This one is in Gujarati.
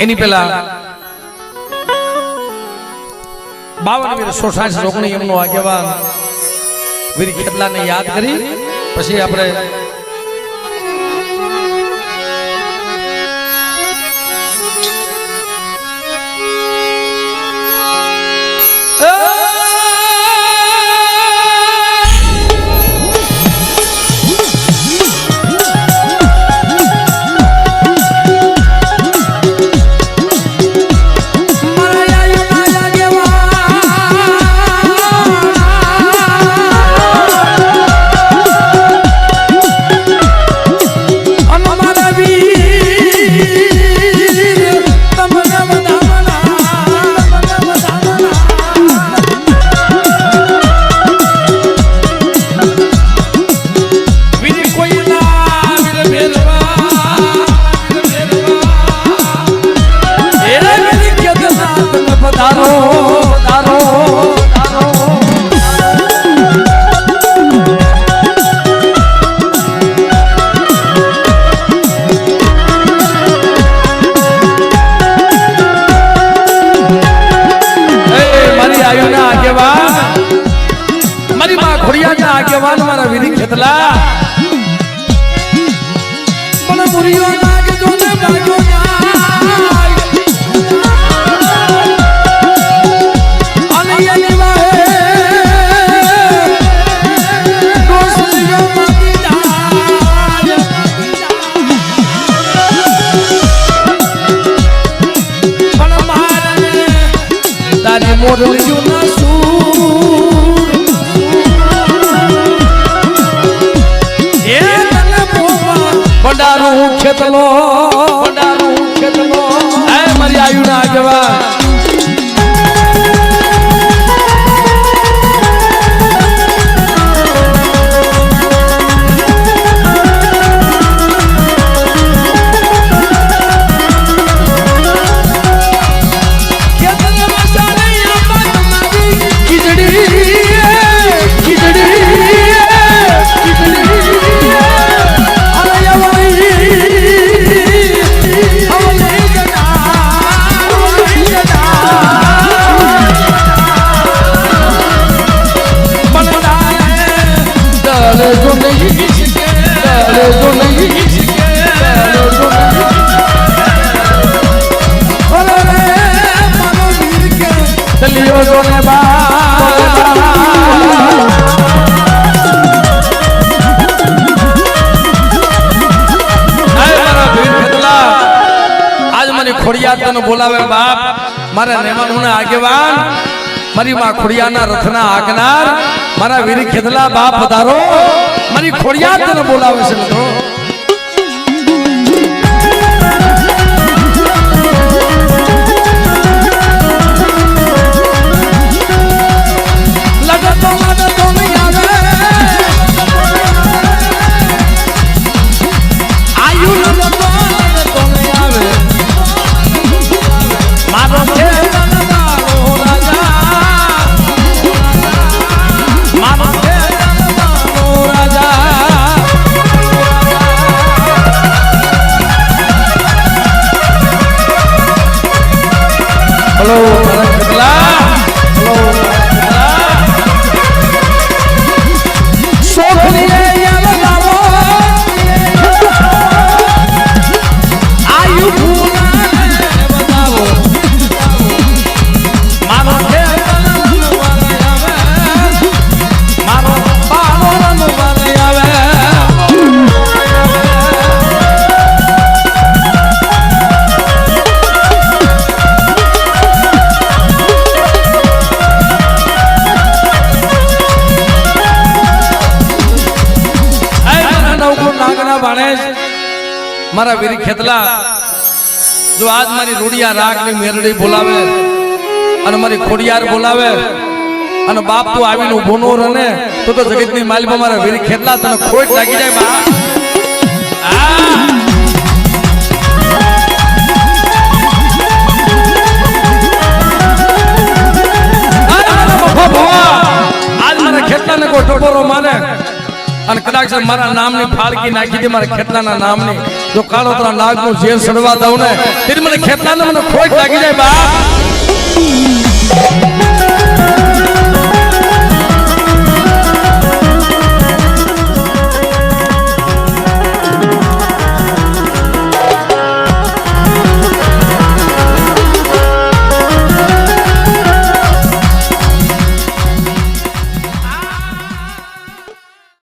એની પહેલા 52 વીર 160 રોકણી એમનો આગેવાન વીર ખેતલાને યાદ કરી પછી આપણે આગેવાન મારા વીરી ખેતલા પણ મુરીઓ લાગજો ને બાજો અલી વાહે દોસ્તિયો માતી જાય પણ મારને તારી મોરલીઓ ના ખેતલો હે મારી આયુના આગેવાન ખોડિયાર બોલાવે બાપ મારા નેમાનુના આગેવાન મારી માં ખોડિયારના રથના આગનાર મારા વીર ખેતલા બાપ પધારો મારી ખોડિયાર તને બોલાવે છે મિત્રો મારા વીર ખેતલા જો આજ મારી રૂડિયા રાગ ની મેરડી બોલાવે અને મારી ખોડિયાર બોલાવે અને બાપ તું આવીને ઉભો નો રહે તો જગત ની માલમાં મારા વીર ખેતલા તને ખોટ લાગી જાય બા આજ મારા ખેતલા ને કોઈ ટોપરો માને અને કદાચ મારા નામની ફાળકી નાખી દે મારા ખેતલાના નામની જો કાળોતરા નાગનું ઝેર સડવા દઉં ને તેથી મને ખેતલાને મને ખોટ લાગી જાય બા